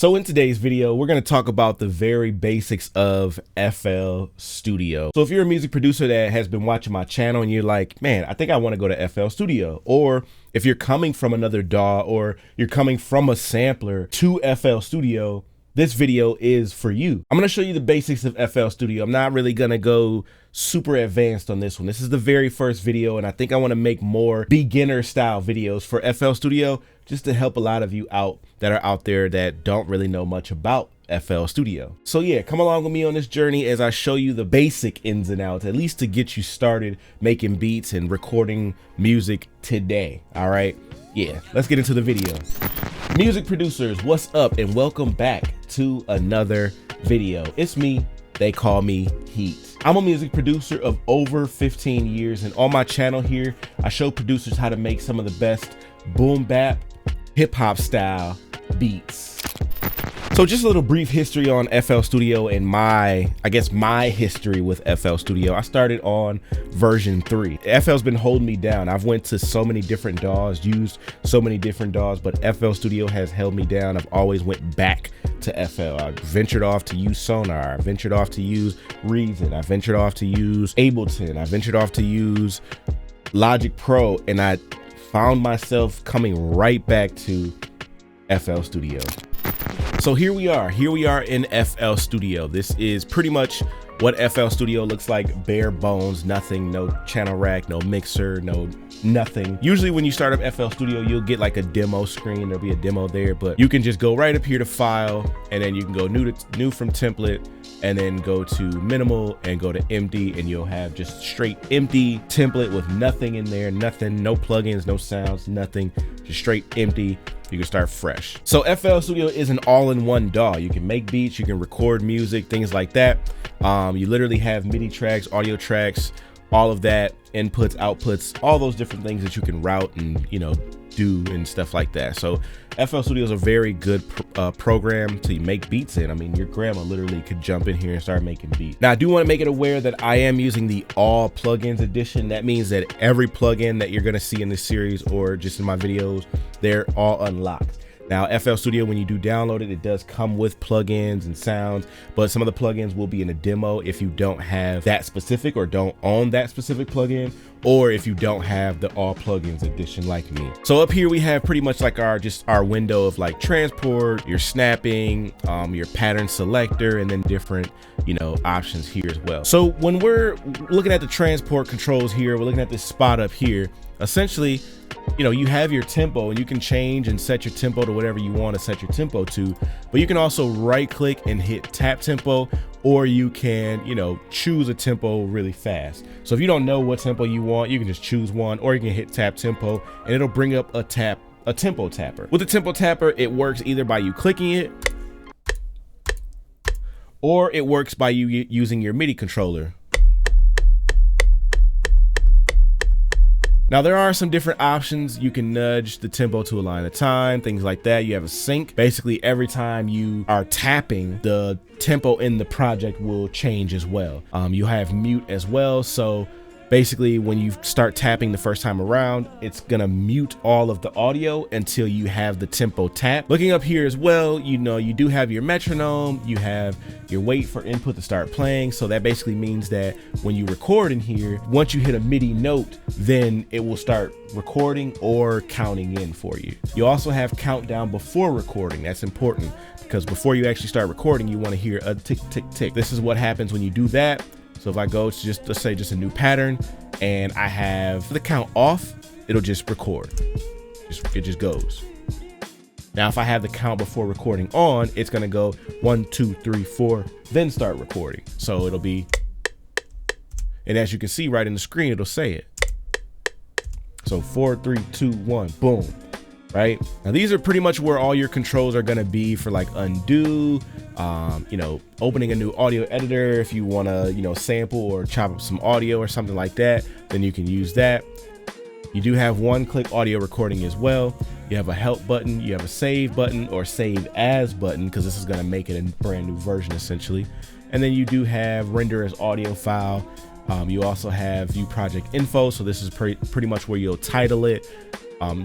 So in today's video, we're going to talk about the very basics of FL Studio. So if you're a music producer that has been watching my channel and you're like, man, I think I want to go to FL Studio, or if you're coming from another DAW or you're coming from a sampler to FL Studio, this video is for you. I'm going to show you the basics of FL Studio. I'm not really going to go super advanced on this one. This is the very first video, and I think I want to make more beginner style videos for FL Studio just to help a lot of you out that are out there that don't really know much about FL Studio. So yeah, come along with me on this journey as I show you the basic ins and outs, at least to get you started making beats and recording music today. All right, yeah, let's get into the video. Music producers, what's up, and welcome back to another video. It's me, they call me Heat. I'm a music producer of over 15 years, and on my channel here, I show producers how to make some of the best boom bap, hip hop style beats. So just a little brief history on FL Studio and my history with FL Studio. I started on version 3. FL's been holding me down. I've went to so many different DAWs, used so many different DAWs, but FL Studio has held me down. I've always went back to FL. I ventured off to use Sonar. I ventured off to use Reason. I ventured off to use Ableton. I ventured off to use Logic Pro, and I found myself coming right back to FL Studio. So here we are in FL Studio. This is pretty much what FL Studio looks like, bare bones, nothing, no channel rack, no mixer, no nothing. Usually when you start up FL Studio, you'll get like a demo screen. There'll be a demo there, but you can just go right up here to file, and then you can go new from template, and then go to minimal and go to empty, and you'll have just straight empty template with nothing in there, nothing, no plugins, no sounds, nothing, just straight empty. You can start fresh. So FL Studio is an all-in-one DAW. You can make beats, you can record music, things like that. You literally have MIDI tracks, audio tracks, all of that, inputs, outputs, all those different things that you can route and, you know, do and stuff like that. So FL Studio is a very good program to make beats in. I mean, your grandma literally could jump in here and start making beats. Now, I do want to make it aware that I am using the all plugins edition. That means that every plugin that you're going to see in this series or just in my videos, they're all unlocked. Now, FL Studio, when you do download it, it does come with plugins and sounds, but some of the plugins will be in a demo if you don't have that specific or don't own that specific plugin, or if you don't have the all plugins edition like me. So up here we have pretty much like our window of like transport, your snapping, your pattern selector, and then different, you know, options here as well. So when we're looking at the transport controls here, we're looking at this spot up here, essentially, you know, you have your tempo, and you can change and set your tempo to whatever you want to set your tempo to, but you can also right click and hit tap tempo, or you can, you know, choose a tempo really fast. So if you don't know what tempo you want, you can just choose one, or you can hit tap tempo and it'll bring up a tempo tapper. With the tempo tapper, it works either by you clicking it, or it works by you using your MIDI controller. Now, there are some different options. You can nudge the tempo to align the time, things like that. You have a sync. Basically, every time you are tapping, the tempo in the project will change as well. You have mute as well. So basically, when you start tapping the first time around, it's gonna mute all of the audio until you have the tempo tap. Looking up here as well, you know, you do have your metronome, you have your wait for input to start playing. So that basically means that when you record in here, once you hit a MIDI note, then it will start recording or counting in for you. You also have countdown before recording. That's important because before you actually start recording, you wanna hear a tick, tick, tick. This is what happens when you do that. So if I go to just, let's say just a new pattern, and I have the count off, it'll just record. It just goes. Now, if I have the count before recording on, it's gonna go 1, 2, 3, 4, then start recording. So it'll be, and as you can see right in the screen, it'll say it. So 4, 3, 2, 1, boom. Right now, these are pretty much where all your controls are going to be for like undo, you know, opening a new audio editor. If you want to, you know, sample or chop up some audio or something like that, then you can use that. You do have one-click audio recording as well. You have a help button, you have a save button or save as button, because this is going to make it a brand new version essentially. And then you do have render as audio file. You also have view project info. So this is pretty much where you'll title it.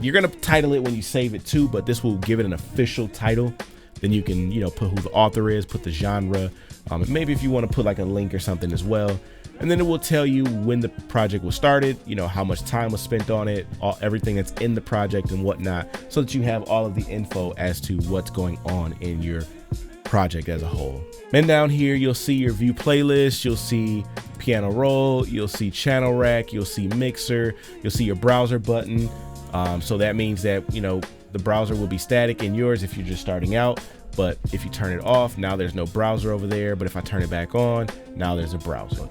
You're gonna title it when you save it too, but this will give it an official title. Then you can, you know, put who the author is, put the genre, maybe if you want to put like a link or something as well. And then it will tell you when the project was started, you know, how much time was spent on it, everything that's in the project and whatnot, so that you have all of the info as to what's going on in your project as a whole. Then down here, you'll see your view playlist, you'll see piano roll, you'll see channel rack, you'll see mixer, you'll see your browser button. So that means that, you know, the browser will be static in yours if you're just starting out. But if you turn it off, now there's no browser over there. But if I turn it back on, now there's a browser.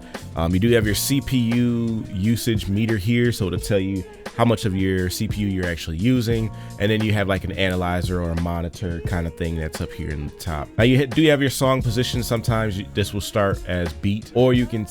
You do have your CPU usage meter here, so it'll tell you how much of your CPU you're actually using. And then you have like an analyzer or a monitor kind of thing that's up here in the top. Now you do have your song position. Sometimes this will start as beat, or you can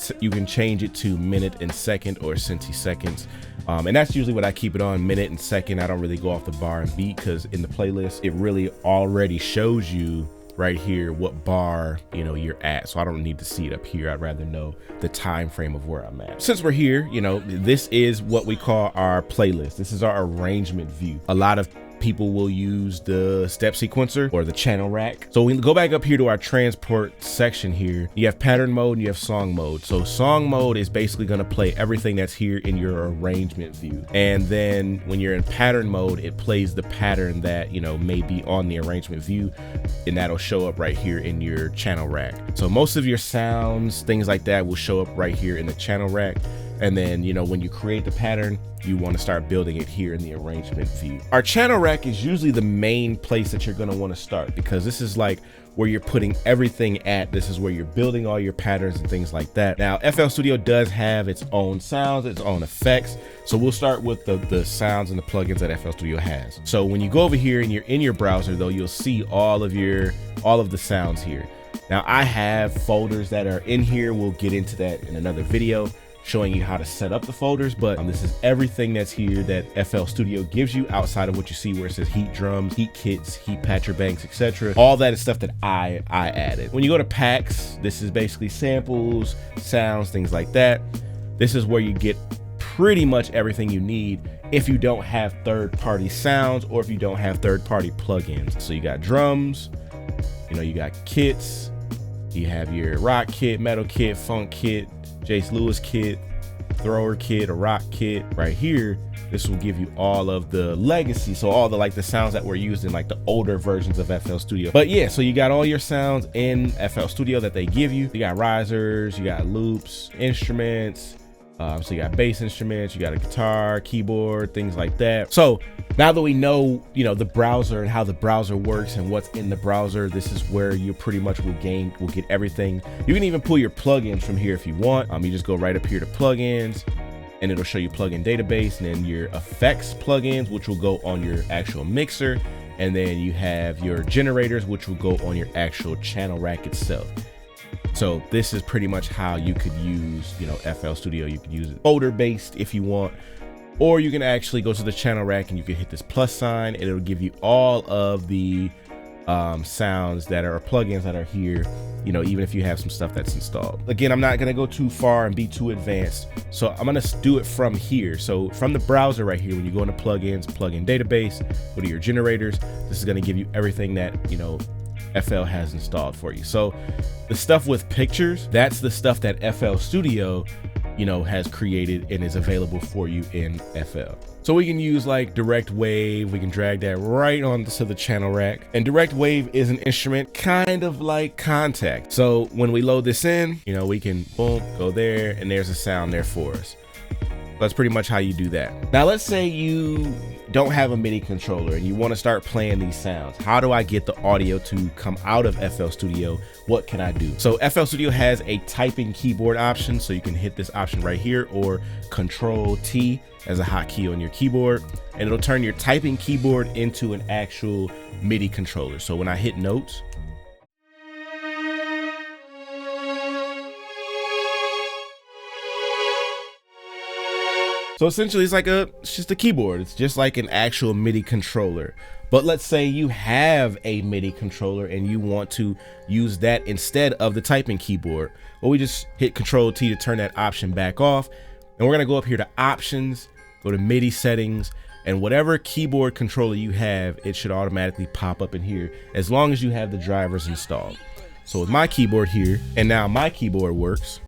change it to minute and second or centiseconds. And that's usually what I keep it on, minute and second. I don't really go off the bar and beat, because in the playlist, it really already shows you right here what bar, you know, you're at. So I don't need to see it up here. I'd rather know the time frame of where I'm at. Since we're here, you know, this is what we call our playlist. This is our arrangement view. A lot of people will use the step sequencer or the channel rack. So we go back up here to our transport section here. You have pattern mode and you have song mode. So song mode is basically going to play everything that's here in your arrangement view. And then when you're in pattern mode, it plays the pattern that, you know, may be on the arrangement view, and that'll show up right here in your channel rack. So most of your sounds, things like that, will show up right here in the channel rack. And then, you know, when you create the pattern, you want to start building it here in the arrangement view. Our channel rack is usually the main place that you're going to want to start, because this is like where you're putting everything at. This is where you're building all your patterns and things like that. Now, FL Studio does have its own sounds, its own effects. So we'll start with the sounds and the plugins that FL Studio has. So when you go over here and you're in your browser though, you'll see all of the sounds here. Now I have folders that are in here. We'll get into that in another video, showing you how to set up the folders, but this is everything that's here that FL Studio gives you, outside of what you see where it says heat drums, heat kits, heat patcher banks, etc. All that is stuff that I added. When you go to packs, this is basically samples, sounds, things like that. This is where you get pretty much everything you need if you don't have third-party sounds or if you don't have third-party plugins. So you got drums, you know, you got kits, you have your rock kit, metal kit, funk kit, Jace Lewis kit, thrower kit, a rock kit. Right here, this will give you all of the legacy, so all the like the sounds that were used in like the older versions of FL Studio. But yeah, so you got all your sounds in FL Studio that they give you. You got risers, you got loops, instruments, so you got bass instruments, you got a guitar, keyboard, things like that. So now that we know, you know, the browser and how the browser works and what's in the browser, this is where you pretty much will get everything. You can even pull your plugins from here if you want. You just go right up here to plugins, and it'll show you plugin database, and then your effects plugins, which will go on your actual mixer, and then you have your generators, which will go on your actual channel rack itself. So this is pretty much how you could use, you know, FL Studio. You could use it folder based if you want, or you can actually go to the channel rack and you can hit this plus sign, and it'll give you all of the sounds that are plugins that are here, you know, even if you have some stuff that's installed. Again, I'm not going to go too far and be too advanced, so I'm going to do it from here. So from the browser right here, when you go into plugins, plugin database, go to your generators, this is going to give you everything that, you know, FL has installed for you. So the stuff with pictures, that's the stuff that FL Studio, you know, has created and is available for you in FL. So we can use like direct wave. We can drag that right onto the channel rack, and direct wave is an instrument kind of like Contact. So when we load this in, you know, we can boom, go there, and there's a sound there for us. That's pretty much how you do that. Now let's say you don't have a MIDI controller and you want to start playing these sounds. How do I get the audio to come out of FL Studio? What can I do? So FL Studio has a typing keyboard option, so you can hit this option right here, or Control T as a hotkey on your keyboard, and it'll turn your typing keyboard into an actual MIDI controller. So when I hit notes, so essentially it's just a keyboard. It's just like an actual MIDI controller. But let's say you have a MIDI controller and you want to use that instead of the typing keyboard. Well, we just hit Control T to turn that option back off. And we're gonna go up here to options, go to MIDI settings, And whatever keyboard controller you have, it should automatically pop up in here as long as you have the drivers installed. So with my keyboard here, and now my keyboard works.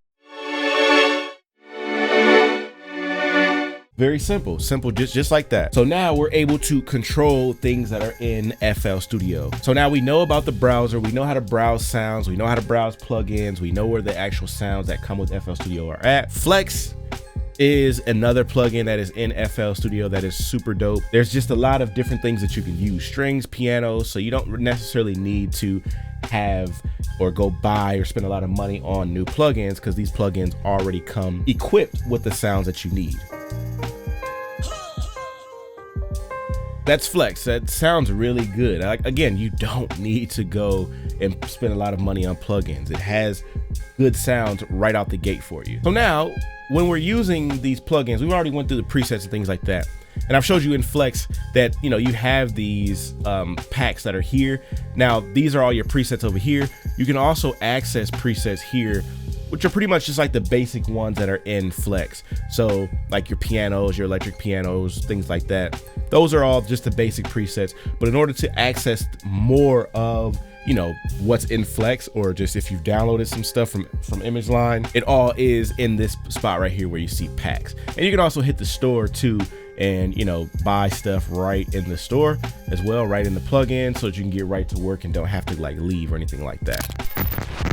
Very simple, just like that. So now we're able to control things that are in FL Studio. So now we know about the browser, we know how to browse sounds, we know how to browse plugins, we know where the actual sounds that come with FL Studio are at. Flex is another plugin that is in FL Studio that is super dope. There's just a lot of different things that you can use, strings, piano, so you don't necessarily need to have or go buy or spend a lot of money on new plugins because these plugins already come equipped with the sounds that you need. That's Flex. That sounds really good. Again, you don't need to go and spend a lot of money on plugins. It has good sounds right out the gate for you. So now, when we're using these plugins, we've already went through the presets and things like that. And I've showed you in Flex that, you know, you have these packs that are here. Now, these are all your presets over here. You can also access presets here, which are pretty much just like the basic ones that are in Flex. So like your pianos, your electric pianos, things like that. Those are all just the basic presets. But in order to access more of, you know, what's in Flex, or just if you've downloaded some stuff from ImageLine, it all is in this spot right here where you see packs. And you can also hit the store too and, you know, buy stuff right in the store as well, right in the plugin, so that you can get right to work and don't have to like leave or anything like that.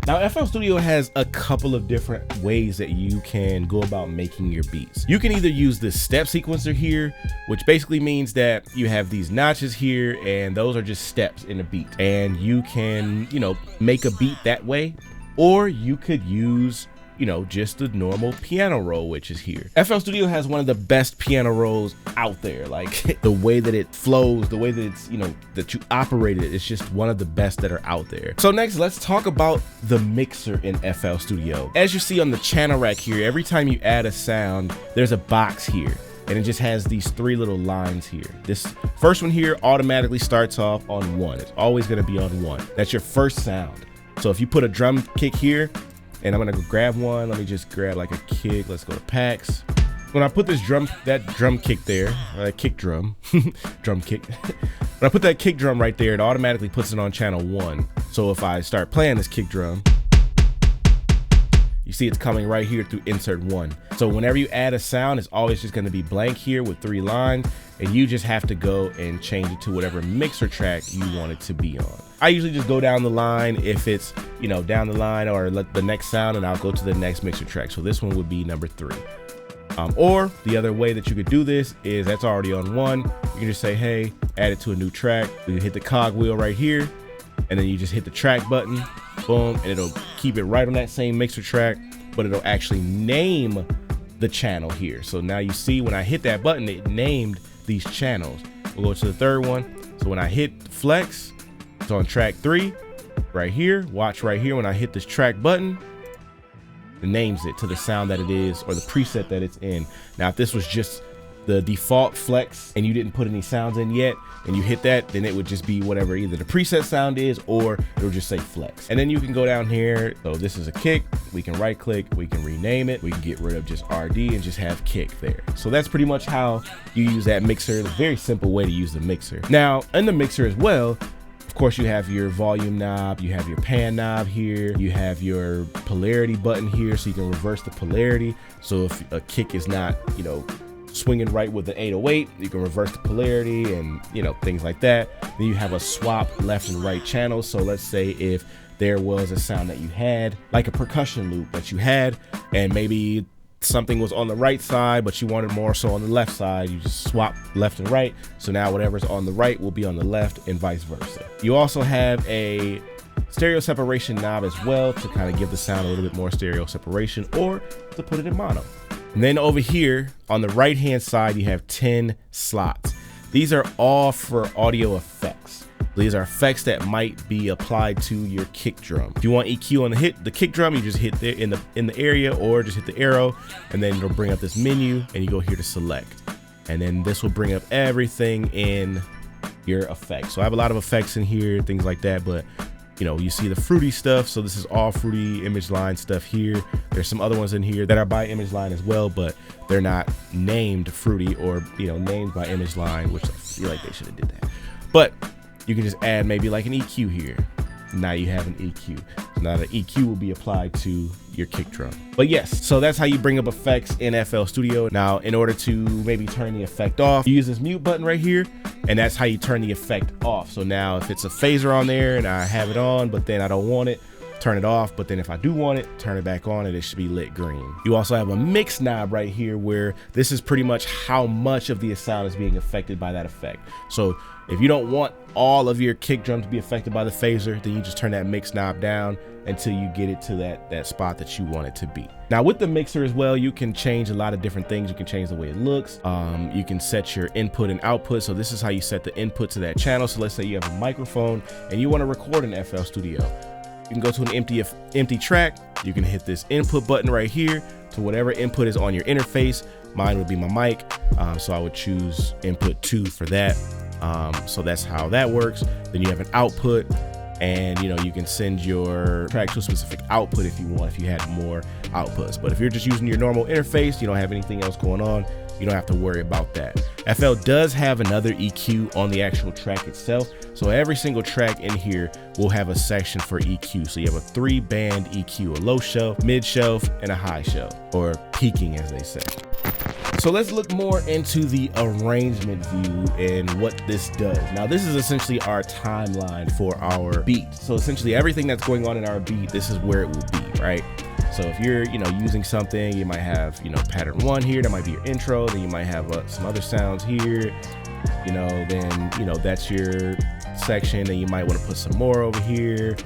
Now, FL Studio has a couple of different ways that you can go about making your beats. You can either use this step sequencer here, which basically means that you have these notches here, and those are just steps in a beat. And you can, you know, make a beat that way, or you could use, you know, just the normal piano roll, which is here. FL Studio has one of the best piano rolls out there. Like the way that it flows, the way that it's, you know, that you operate it, it's just one of the best that are out there. So next, let's talk about the mixer in FL Studio. As you see on the channel rack here, every time you add a sound, there's a box here, and it just has these three little lines here. This first one here automatically starts off on 1. It's always gonna be on 1. That's your first sound. So if you put a drum kick here, and I'm gonna go grab one. Let me just grab like a kick. Let's go to packs. When I put this drum kick there, kick drum, drum kick. When I put that kick drum right there, it automatically puts it on channel 1. So if I start playing this kick drum, you see it's coming right here through insert 1. So whenever you add a sound, it's always just gonna be blank here with 3 lines, and you just have to go and change it to whatever mixer track you want it to be on. I usually just go down the line if it's, you know, down the line or the next sound, and I'll go to the next mixer track. So this one would be number 3. Or the other way that you could do this is that's already on 1. You can just say, hey, add it to a new track. You hit the cog wheel right here, and then you just hit the track button, boom, and it'll keep it right on that same mixer track, but it'll actually name the channel here. So now you see when I hit that button, it named these channels. We'll go to the third one. So when I hit Flex, it's on track 3 right here. Watch right here when I hit this track button, it names it to the sound that it is or the preset that it's in. Now, if this was just the default Flex and you didn't put any sounds in yet and you hit that, then it would just be whatever either the preset sound is, or it'll just say Flex. And then you can go down here. So this is a kick. We can right click, we can rename it. We can get rid of just RD and just have kick there. So that's pretty much how you use that mixer. It's a very simple way to use the mixer. Now in the mixer as well, of course, you have your volume knob, you have your pan knob here, you have your polarity button here, so you can reverse the polarity. So if a kick is not, you know, swinging right with the 808, you can reverse the polarity and, you know, things like that. Then you have a swap left and right channel. So let's say if there was a sound that you had, like a percussion loop that you had, and maybe something was on the right side, but you wanted more so on the left side, you just swap left and right. So now whatever's on the right will be on the left and vice versa. You also have a stereo separation knob as well to kind of give the sound a little bit more stereo separation, or to put it in mono. And then over here on the right hand side, you have 10 slots. These are all for audio effects. These are effects that might be applied to your kick drum. If you want EQ on the kick drum, you just hit there in the area, or just hit the arrow, and then it'll bring up this menu, and you go here to select. And then this will bring up everything in your effects. So I have a lot of effects in here, things like that, but you know, you see the fruity stuff. So this is all fruity image line stuff here. There's some other ones in here that are by image line as well, but they're not named fruity or, you know, named by image line, which I feel like they should have did that. But you can just add maybe like an EQ here. Now you have an EQ. So now the EQ will be applied to your kick drum. But yes, so that's how you bring up effects in FL Studio. Now, in order to maybe turn the effect off, you use this mute button right here, and that's how you turn the effect off. So now if it's a phaser on there and I have it on, but then I don't want it, turn it off. But then if I do want it, turn it back on and it should be lit green. You also have a mix knob right here where this is pretty much how much of the sound is being affected by that effect. So if you don't want all of your kick drum to be affected by the phaser, then you just turn that mix knob down until you get it to that spot that you want it to be. Now with the mixer as well, you can change a lot of different things. You can change the way it looks. You can set your input and output. So this is how you set the input to that channel. So let's say you have a microphone and you want to record in FL Studio. You can go to an empty track. You can hit this input button right here to whatever input is on your interface. Mine would be my mic. So I would choose input 2 for that. So that's how that works. Then you have an output, and you know, you can send your track to a specific output if you want, if you had more outputs. But if you're just using your normal interface, you don't have anything else going on, you don't have to worry about that. FL does have another EQ on the actual track itself. So every single track in here will have a section for EQ. So you have a 3-band EQ, a low shelf, mid shelf, and a high shelf, or peaking as they say. So let's look more into the arrangement view and what this does. Now this is essentially our timeline for our beat. So essentially everything that's going on in our beat, this is where it will be, right? So if you're, you know, using something, you might have, you know, pattern 1 here, that might be your intro. Then you might have some other sounds here, you know, then, you know, that's your section. Then you might want to put some more over here.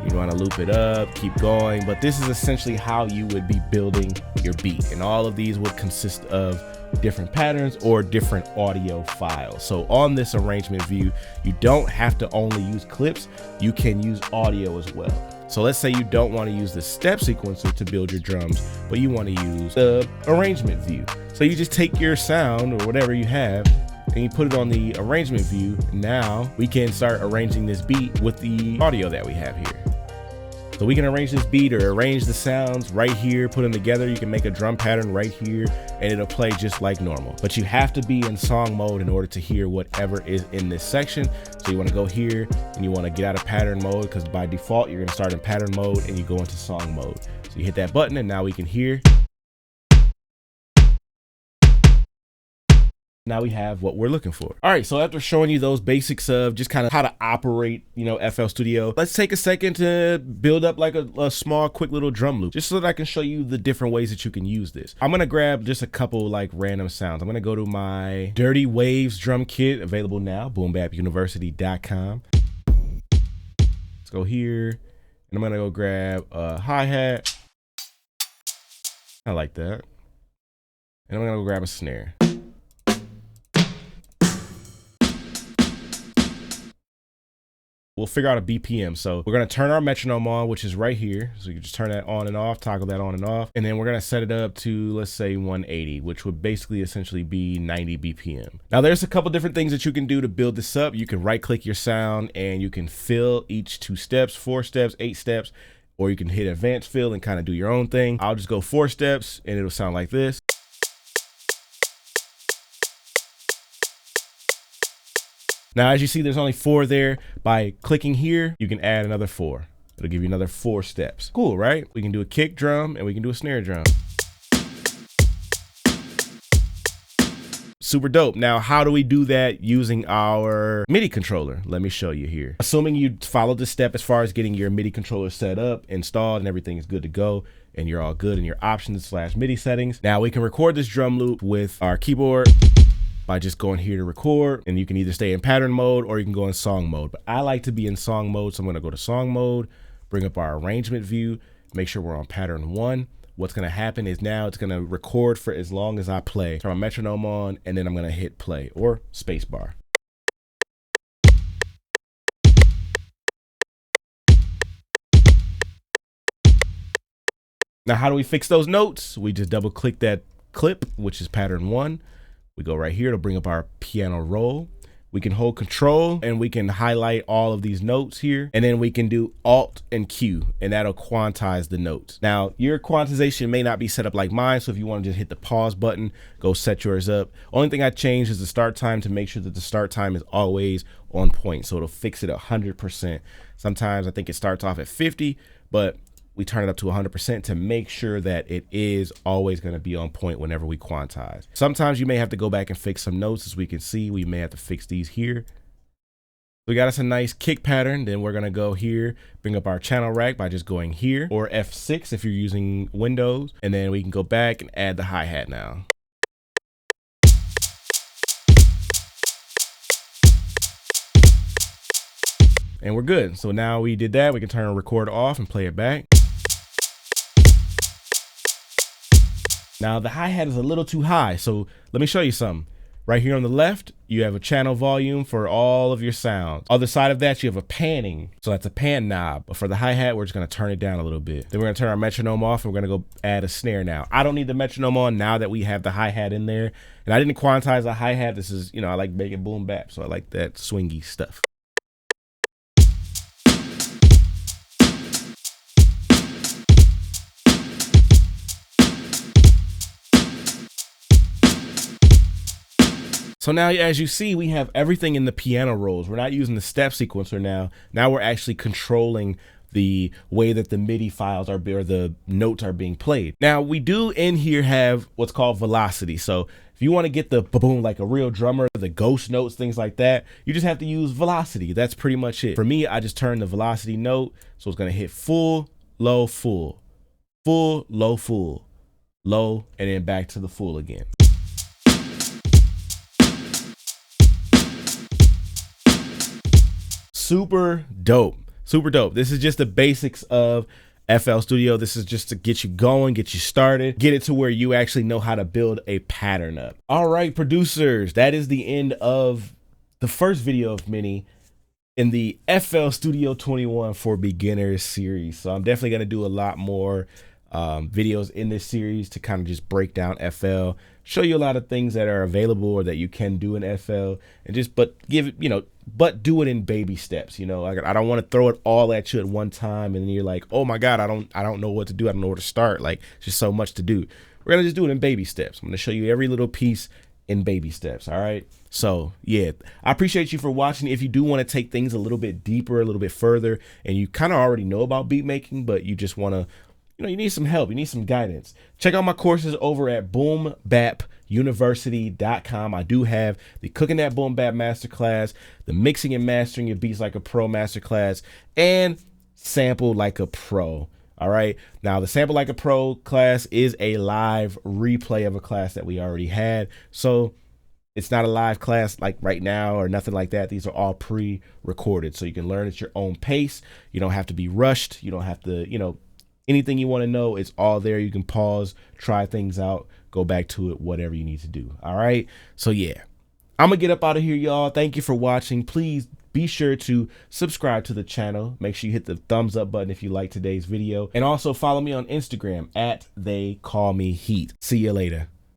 You want to loop it up, keep going. But this is essentially how you would be building your beat. And all of these would consist of different patterns or different audio files. So on this arrangement view, you don't have to only use clips, you can use audio as well. So let's say you don't want to use the step sequencer to build your drums, but you want to use the arrangement view. So you just take your sound or whatever you have and you put it on the arrangement view. Now we can start arranging this beat with the audio that we have here. So we can arrange this beat or arrange the sounds right here, put them together. You can make a drum pattern right here and it'll play just like normal. But you have to be in song mode in order to hear whatever is in this section. So you want to go here and you want to get out of pattern mode, because by default, you're going to start in pattern mode and you go into song mode. So you hit that button and now we can hear. Now we have what we're looking for. All right, so after showing you those basics of just kind of how to operate, you know, FL Studio, let's take a second to build up like a small, quick little drum loop, just so that I can show you the different ways that you can use this. I'm gonna grab just a couple like random sounds. I'm gonna go to my Dirty Waves drum kit, available now, boombapuniversity.com. Let's go here, and I'm gonna go grab a hi-hat. I like that. And I'm gonna go grab a snare. We'll figure out a BPM. So we're gonna turn our metronome on, which is right here. So you can just turn that on and off, toggle that on and off. And then we're gonna set it up to, let's say 180, which would basically essentially be 90 BPM. Now there's a couple different things that you can do to build this up. You can right click your sound and you can fill each 2 steps, 4 steps, 8 steps, or you can hit advanced fill and kind of do your own thing. I'll just go 4 steps and it'll sound like this. Now, as you see, there's only 4 there. By clicking here, you can add another 4. It'll give you another 4 steps. Cool, right? We can do a kick drum and we can do a snare drum. Super dope. Now, how do we do that using our MIDI controller? Let me show you here. Assuming you followed the step as far as getting your MIDI controller set up, installed, and everything is good to go, and you're all good in your options / MIDI settings. Now we can record this drum loop with our keyboard by just going here to record, and you can either stay in pattern mode or you can go in song mode. But I like to be in song mode, so I'm gonna go to song mode, bring up our arrangement view, make sure we're on pattern 1. What's gonna happen is now it's gonna record for as long as I play. Turn my metronome on, and then I'm gonna hit play or space bar. Now, how do we fix those notes? We just double click that clip, which is pattern 1. We go right here to bring up our piano roll. We can hold control and we can highlight all of these notes here. And then we can do Alt and Q, and that'll quantize the notes. Now, your quantization may not be set up like mine. So if you want to just hit the pause button, go set yours up. Only thing I changed is the start time to make sure that the start time is always on point. So it'll fix it 100%. Sometimes I think it starts off at 50, but we turn it up to 100% to make sure that it is always going to be on point whenever we quantize. Sometimes you may have to go back and fix some notes. As we can see, we may have to fix these here. We got us a nice kick pattern. Then we're going to go here, bring up our channel rack by just going here, or F6 if you're using Windows. And then we can go back and add the hi-hat now. And we're good. So now we did that, we can turn record off and play it back. Now the hi-hat is a little too high, so let me show you something. Right here on the left, you have a channel volume for all of your sounds. Other side of that, you have a panning, so that's a pan knob. But for the hi-hat, we're just gonna turn it down a little bit. Then we're gonna turn our metronome off and we're gonna go add a snare now. I don't need the metronome on now that we have the hi-hat in there. And I didn't quantize the hi-hat. This is, I like making boom bap, so I like that swingy stuff. So now, as you see, we have everything in the piano rolls. We're not using the step sequencer now. Now we're actually controlling the way that the MIDI files are, or the notes are being played. Now we do in here have what's called velocity. So if you want to get the boom like a real drummer, the ghost notes, things like that, you just have to use velocity. That's pretty much it. For me, I just turn the velocity note. So it's going to hit full, low, full, full, low, full, low, and then back to the full again. Super dope, super dope. This is just the basics of FL Studio. This is just to get you going, get you started, get it to where you actually know how to build a pattern up. All right, producers, that is the end of the first video of many in the FL Studio 21 for Beginners series. So I'm definitely going to do a lot more videos in this series to kind of just break down FL, show you a lot of things that are available or that you can do in FL, and just but do it in baby steps. I don't want to throw it all at you at one time and then you're like, oh my God, I don't know what to do. I don't know where to start. Like, it's just so much to do. We're gonna just do it in baby steps. I'm gonna show you every little piece in baby steps. All right. So yeah, I appreciate you for watching. If you do want to take things a little bit deeper, a little bit further, and you kind of already know about beat making, but you just want to, you need some help, you need some guidance, check out my courses over at boombapuniversity.com. I do have the Cooking That Boom Bap Masterclass, the Mixing and Mastering Your Beats Like a Pro Masterclass, and Sample Like a Pro. All right. Now, the Sample Like a Pro class is a live replay of a class that we already had. So it's not a live class like right now or nothing like that. These are all pre-recorded. So you can learn at your own pace. You don't have to be rushed. You don't have to, anything you want to know, it's all there. You can pause, try things out, go back to it, whatever you need to do. All right. So yeah, I'm gonna get up out of here, y'all. Thank you for watching. Please be sure to subscribe to the channel. Make sure you hit the thumbs up button if you like today's video, and also follow me on Instagram at TheyCallMeHeat. See you later.